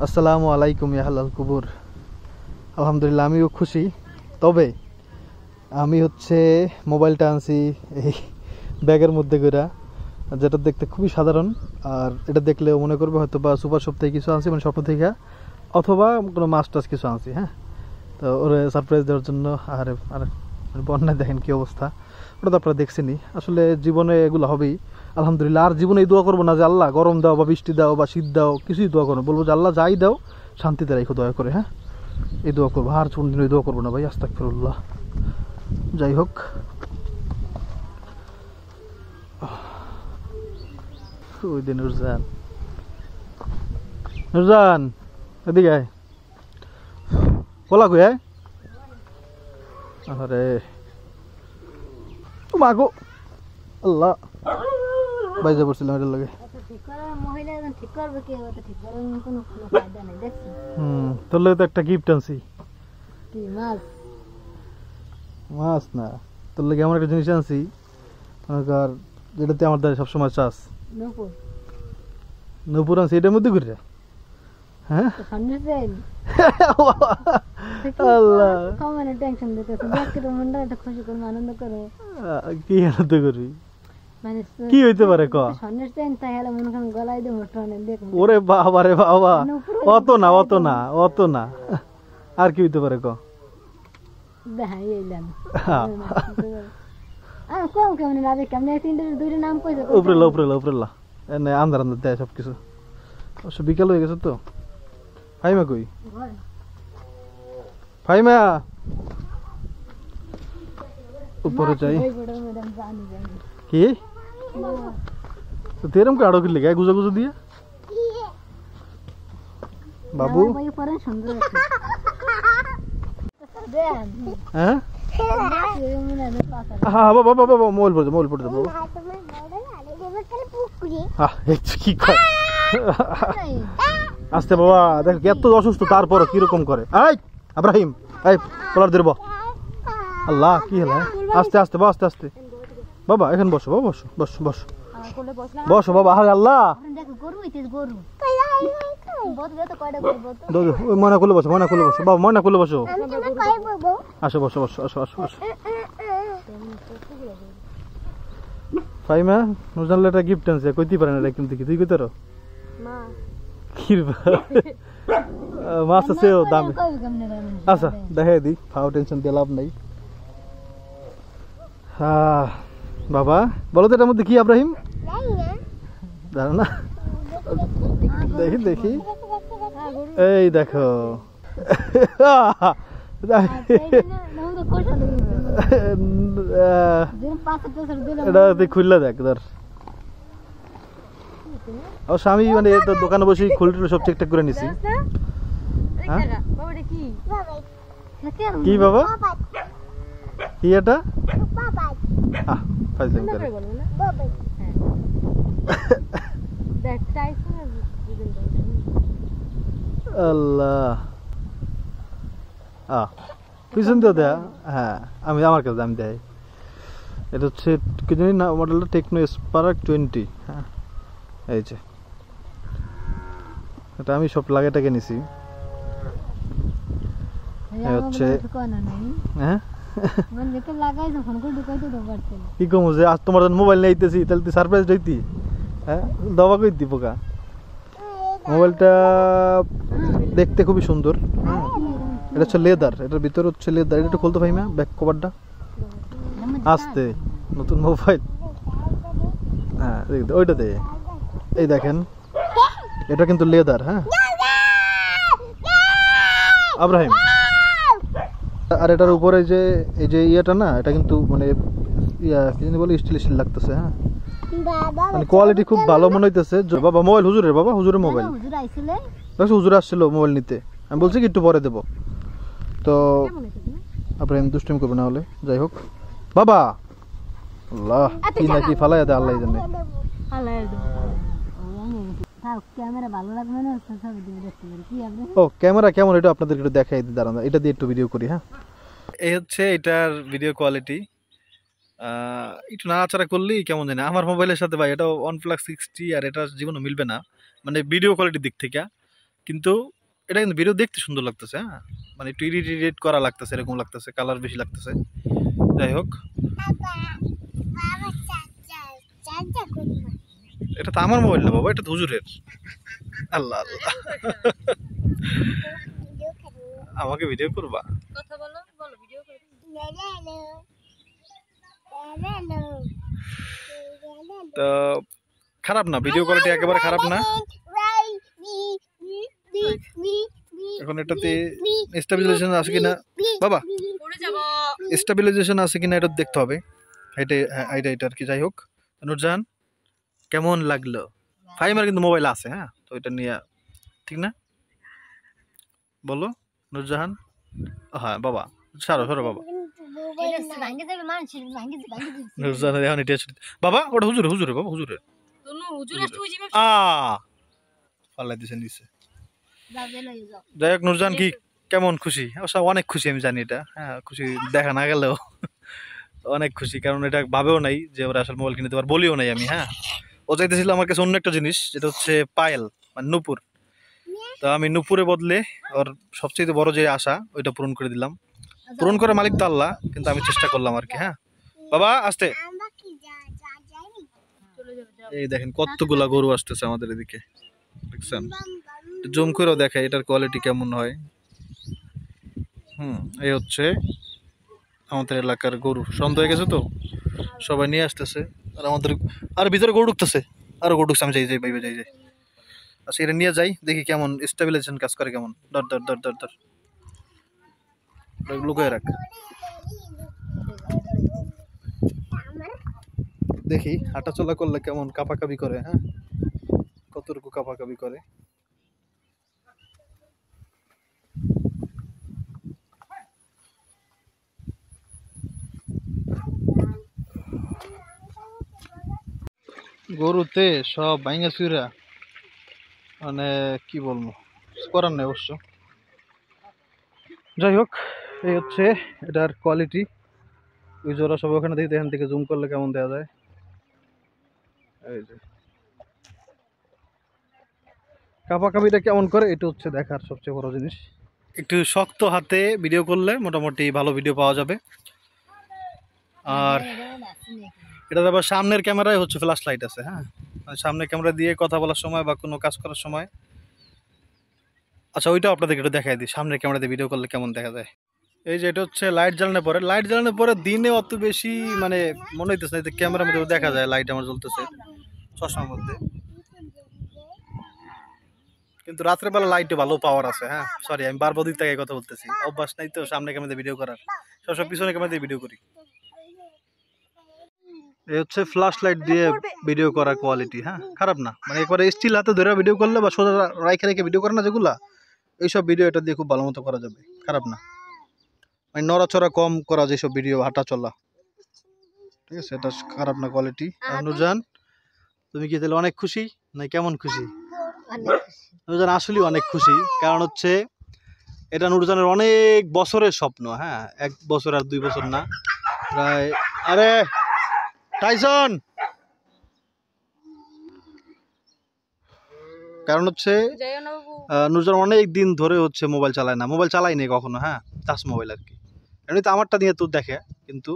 আসসালামু আলাইকুম ইয়া হালাল কুবুর। আলহামদুলিল্লাহ আমিও খুশি। তবে আমি মোবাইলটা আনছি এই ব্যাগের মধ্যে করে, যেটা দেখতে খুবই সাধারণ। আর এটা দেখলেও মনে করবে হয়তো বা সুপার শপ থেকে কিছু আনছি, মানে স্বপ্ন থেকে, অথবা কোনো মাছ টাছ কিছু আনছি। হ্যাঁ, তো ওরে সারপ্রাইজ দেওয়ার জন্য। আর আর বন্যায় দেখেন কি অবস্থা, ওটা তো আপনারা দেখছেনই। আসলে জীবনে এগুলো হবেই, আলহামদুলিল্লাহ। আর জীবনে এই দোয়া করবো না যে আল্লাহ গরম দাও বা বৃষ্টি দাও বা শীত দাও, কিছুই দোয়া করবো, বলবো যে আল্লাহ যাই দাও শান্তিতে রাখো দয়া করে। হ্যাঁ, এই দোয়া করবো, আর কোনদিন এই দোয়া করবো না ভাই, আস্তাগফিরুল্লাহ। যাই হোক, ওই দিন নুরজান, নুরজান এদিকে আয়, বলা কই আয়। আরে মাগো আল্লাহ, বাইজা পড়ছিলাম এটার লাগে। তোর লাগে তো একটা গিফট আনছি। মাছ না, তোর লাগে এমন একটা জিনিস আনছি যেটাতে আমার দ্বারা সবসময় চাষ। নূপুর আনছি এটার মধ্যে ঘুরে। হ্যাঁ আল্লাহ, কি আনন্দ করবি, কি হইতে পারে ক? ওরে বাবা রে বাবা, অত না অত না অত না, আর কি হইতে পারে ক? উপরেলা উপরেলা উপরেলা, আন্দার আন্দার দেয় সবকিছু। অবশ্য বিকাল হয়ে গেছে তো। ফাইমা কই? ফাইমা উপরে যাই। কি তেরম কে আড়ো কিনলে গায়ে গুজা গুজো দিয়ে বাবু? হ্যাঁ হ্যাঁ বাবা বাবা বাবা, মোবাইল পড়ে মোবাইল পড়ে বাবা। কি কয় আস্তে বাবা, দেখ এত অসুস্থ তারপর কিরকম করে। এই আব্রাহিম, এই কলার দেব। আল্লাহ কি হলো, আস্তে আস্তে বাবা, আস্তে আস্তে বাবা। এখন বসো বাবা, বসো বসো বসো বসো বাবা। আরে আল্লাহ, ময়না খুলে বসো, ময়না খুলে বসো বাবা, ময়না খুলে বসো। আসো বসো বসো, আসো আসো আসো। ফাইমা নুরজানলে একটা গিফট আনছে, কইতে পারে না এটা কিন্তু, কি তুই কইতে পারো? মাছ আছে দামি। আচ্ছা দেখাই দি, ফাও টেনশন দিয়ে লাভ নাই। বাবা বলো তো এটার মধ্যে কি আব্রাহিম? জানো না? দেখি দেখি, এই দেখো। এটা তুই খুললে দেখ ধর। আমি মানে দোকানে বসে খুলটুল সব ঠিকঠাক করে নিছি। কি বাবা, কি এটা? আল্লাহ, পিছন দিয়ে দেয়া। হ্যাঁ আমি আমার কাছে আমি দেয়। এটা কি জানি না, মডেলটা টেকনো স্পার্ক 20। হ্যাঁ এই যে এটা আমি সব লাগাটাকে নিছি। কি কম যে আজ তোমার মোবাইল নিতেছি, তাহলে তুই সারপ্রাইজ হইতি। হ্যাঁ দবা কই দি পোকা। মোবাইলটা দেখতে খুবই সুন্দর। এটা হচ্ছে লেদার, এটার ভিতরে হচ্ছে লেদার। এটা একটু খুলতে পাই না ব্যাক কভারটা, আসতে নতুন মোবাইল। হ্যাঁ ওইটাতে এই দেখেন, এটা কিন্তু লেদার। হ্যাঁ আব্রাহিম, আর এটার উপরে যে এই যে ইয়েটা না, এটা কিন্তু মানে কি জানি বলে, স্টিল স্টিল লাগতেছে। হ্যাঁ মানে কোয়ালিটি খুব ভালো মনে হইতেছে। বাবা মোবাইল হুজুরের, বাবা হুজুরের মোবাইল। হুজুর আসছিল মোবাইল নিতে, আমি বলছি কি একটু পরে দেবো। তো আব্রাহিম দুষ্টামি করবে না হলে। যাই হোক বাবা, আল্লাহ কি না কি ফালাই দেয় আল্লাহ জানে। ও ক্যামেরা কেমন এটা আপনাদেরকে একটু দেখাই দিই, দাঁড়ান এটা দিয়ে একটু ভিডিও করি। হ্যাঁ এই হচ্ছে এটার ভিডিও কোয়ালিটি। একটু নাড়াচাড়া করলেই কেমন জানি আমার মোবাইলের সাথে ভাই, এটা OnePlus 60 আর এটা জীবনে মিলবে না, মানে ভিডিও কোয়ালিটির দিক থেকে। কিন্তু এটা কিন্তু ভিডিও দেখতে সুন্দর লাগতেছে, হ্যাঁ, মানে একটু এডিট করা লাগতেছে, এরকম লাগতেছে, কালার বেশি লাগতেছে। যাই হোক, এটা তো আমার মোবাইল না বাবা, এটা তো হুজুরের। আল্লাহ আল্লাহ, আমাকে ভিডিও করবা? কথা বলো, বলো ভিডিও করে। তো খারাপ না, ভিডিও কোয়ালিটি একেবারে খারাপ না। এখন এটাতে স্টেবিলাইজেশন আছে কিনা বাবা, পড়ে যাব। স্টেবিলাইজেশন আছে কিনা এটা দেখতে হবে। এটা আর কি। যাই হোক, নুরজাহান কেমন লাগলো? ফাইমার কিন্তু মোবাইল আছে, হ্যাঁ, তো এটা নিয়ে ঠিক না, বলো নুরজাহান। হ্যাঁ বাবা, সরো সরো বাবা। নুরজাহান এখন এটা বাবা, ওটা হুজুরে হুজুরে বাবা, হুজুরে তনু হুজুর আসছে ওই জিমে। পাল্লাই দিছে নিচে। যাই হোক, নুরজাহান কি কেমন খুশি? অবশ্য অনেক খুশি, আমি জানি এটা, হ্যাঁ, খুশি দেখা না গেলেও অনেক খুশি, কারণ এটা ভাবেও নাই যে ওরা আসলে মোবাইল কিনে দেবার, বলিও নাই আমি। হ্যাঁ, ও চাইতেছিল আমার কাছে অন্য একটা জিনিস, যেটা হচ্ছে পায়েল, মানে নূপুর। তো আমি নূপুরের বদলে ওর সবচেয়ে বড় যে আশা ওইটা পূরণ করে দিলাম। পূরণ করে মালিক তো আল্লাহ, কিন্তু আমি চেষ্টা করলাম আর কি। হ্যাঁ বাবা, আসতে। এই দেখেন কতগুলা গরু আসতেছে আমাদের এদিকে, দেখছেন? জুম করেও দেখে এটার কোয়ালিটি কেমন হয়। এই হচ্ছে আমাদের এলাকার গরু। সন্ধ্যা হয়ে গেছে তো সবাই নিয়ে আসতেছে, আর আমাদের আর ভিতরে গরু ঢুকতেছে, আরো গরু ঢুকছে। আমি যাই যাই ভাই, যাই যাই। আচ্ছা, এটা নিয়ে যাই, দেখি কেমন স্টেবিলাইজেশন কাজ করে, কেমন। ধর ধর ধর ধর ধর, লুকিয়ে রাখ, দেখি হাঁটাচলা করলে কেমন কাঁপাকাঁপি করে। হ্যাঁ, কতটুকু কাঁপাকাঁপি করে। গরুতে সব ভাঙা চুরা, মানে কি বলবো, করার নেই অবশ্য। যাই হোক, এই হচ্ছে এটার কোয়ালিটি। ওই জোড়া সব ওখানে দেখি, এখান থেকে জুম করলে কেমন দেওয়া যায়। এই যে কাঁপাকাঁপিটা কেমন করে, এটা হচ্ছে দেখার সবচেয়ে বড় জিনিস। একটু শক্ত হাতে ভিডিও করলে মোটামুটি ভালো ভিডিও পাওয়া যাবে। আর এটা আবার সামনের ক্যামেরায় হচ্ছে ফ্ল্যাশ লাইট আছে, হ্যাঁ, সামনের ক্যামেরা দিয়ে কথা বলার সময় বা কোনো কাজ করার সময়। আচ্ছা, ওইটাও আপনাদেরকে একটু দেখাই দিই, সামনের ক্যামেরা দিয়ে ভিডিও করলে কেমন দেখা যায়। এই যে এটা হচ্ছে লাইট জ্বালানোর পরে দিনে অত বেশি মানে মনে হইতেছে না, ক্যামেরার মধ্যে দেখা যায় লাইট আমার জ্বলতেছে চশমার মধ্যে, কিন্তু রাত্রের বেলা লাইটে ভালো পাওয়ার আছে। হ্যাঁ, সরি, আমি বারবার দিক থেকে কথা বলতেছি, অভ্যাস নাই তো সামনে ক্যামেরা দিয়ে ভিডিও করার, সবসময় পিছনে ক্যামেরা দিয়ে ভিডিও করি। এই হচ্ছে ফ্ল্যাশ লাইট দিয়ে ভিডিও করার কোয়ালিটি। হ্যাঁ, খারাপ না, মানে একবারে স্টিল হাতে ধরে ভিডিও করলে বা সোজা রাইখে রেখে ভিডিও করে না যেগুলা, এইসব ভিডিও এটা দিয়ে খুব ভালো মতো করা যাবে, খারাপ না। মানে নড়াচড়া কম করা যেসব ভিডিও, হাঁটা চলা, ঠিক আছে, এটা খারাপ না কোয়ালিটি। নুরজান, তুমি কি তাহলে অনেক খুশি, না কেমন খুশি? নুরজান আসলে অনেক খুশি, কারণ হচ্ছে এটা নুরজানের অনেক বছরের স্বপ্ন। হ্যাঁ, 1 বছর আর 2 বছর না, প্রায়। আরে টাইসন, কারণ হচ্ছে নুরজান অনেক দিন ধরে হচ্ছে মোবাইল চালায় না, মোবাইল চালায়নি কখনো। হ্যাঁ, টাচ মোবাইল আর কি। এমনিতে আমারটা নিয়ে তো দেখে, কিন্তু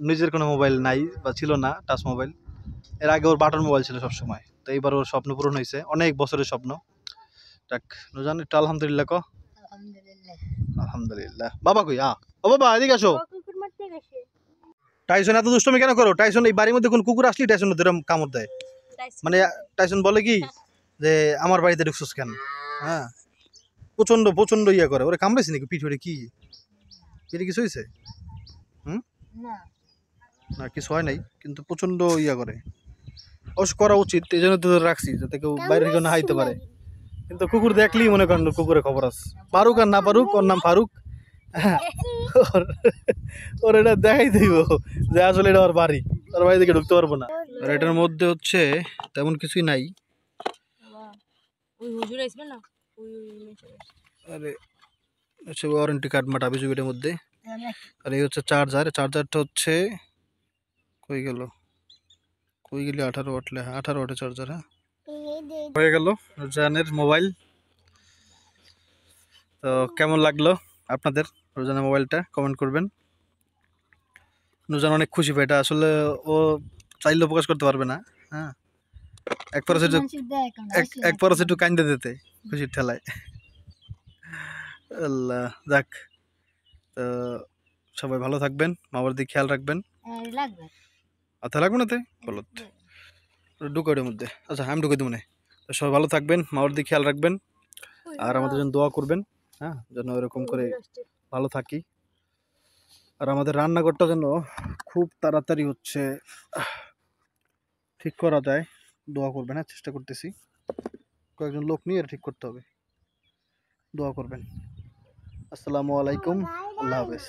নিজের কোনো মোবাইল নাই বা ছিল না টাচ মোবাইল। এর আগে ওর বাটন মোবাইল ছিল সবসময়, তো এইবার ওর স্বপ্ন পূরণ হয়েছে, অনেক বছরের স্বপ্ন। যাক নুরজান, একটু আলহামদুলিল্লাহ কো। আলহামদুলিল্লাহ। বাবা কই? ও বাবা, এদিকে আসো। টাইসন এত দুষ্টমি কেন করো? টাইসন এই বাড়ির মধ্যে কোন কুকুর আসলি টাইসন ধরে কামড় দেয়, মানে টাইসন বলে কি যে আমার বাড়িতে ঢুকছিস কেন? হ্যাঁ, প্রচন্ড প্রচন্ড ইয়া করে। ওরে কামড়াইছে নাকি পিঠে? কি পিঠে কিছু হয়েছে? না, কিছু হয় নাই, কিন্তু প্রচন্ড ইয়া করে। অবশ্য করা উচিত, এই জন্য তো রাখছি, যাতে কেউ বাইরে কেউ না হাইতে পারে। কিন্তু কুকুর দেখলেই মনে করেন কুকুরের খবর আছে, পারুক আর না পারুক, ওর নাম ফারুক। হ্যাঁ, ওর এটা দেখাই দিব যে আসলে এটা ওর বাড়ি, ওর বাড়ি থেকে ঢুকতে পারবো না। আর এটার মধ্যে হচ্ছে তেমন কিছুই নাই। আরে হচ্ছে ওয়ারেন্টি কার্ড মাটা বিজু এটার মধ্যে। আর এই হচ্ছে চার্জার, চার্জারটা হচ্ছে কই গেল, কই গেলি 18 ওয়াট, 18 ওয়াটের চার্জার। হ্যাঁ, হয়ে গেল জানের মোবাইল তো কেমন লাগলো আপনাদের নুরজানের মোবাইলটা কমেন্ট করবেন। নুরজান অনেক খুশি ভাই, এটা আসলে ও চাইলেও প্রকাশ করতে পারবে না। হ্যাঁ, এক পরশ একটু কান্দে দিতে খুশির ঠেলায়। আল্লাহ, যাক। তো সবাই ভালো থাকবেন, মা বাবার দিকে খেয়াল রাখবেন। আচ্ছা, লাগবে না তে বলো ঢুকোর মধ্যে। আচ্ছা, আমি ঢুকে দেবো না। তো সবাই ভালো থাকবেন, মা বাবার দিকে খেয়াল রাখবেন, আর আমাদের জন্য দোয়া করবেন। হ্যাঁ, যেন এরকম করে ভালো থাকি। আর আমাদের রান্নাঘরটা যেন খুব তাড়াতাড়ি হচ্ছে ঠিক করা যায়, দোয়া করবেন। হ্যাঁ, চেষ্টা করতেছি, কয়েকজন লোক নিয়ে এটা ঠিক করতে হবে, দোয়া করবেন। আসসালামু আলাইকুম, আল্লাহ হাফেজ।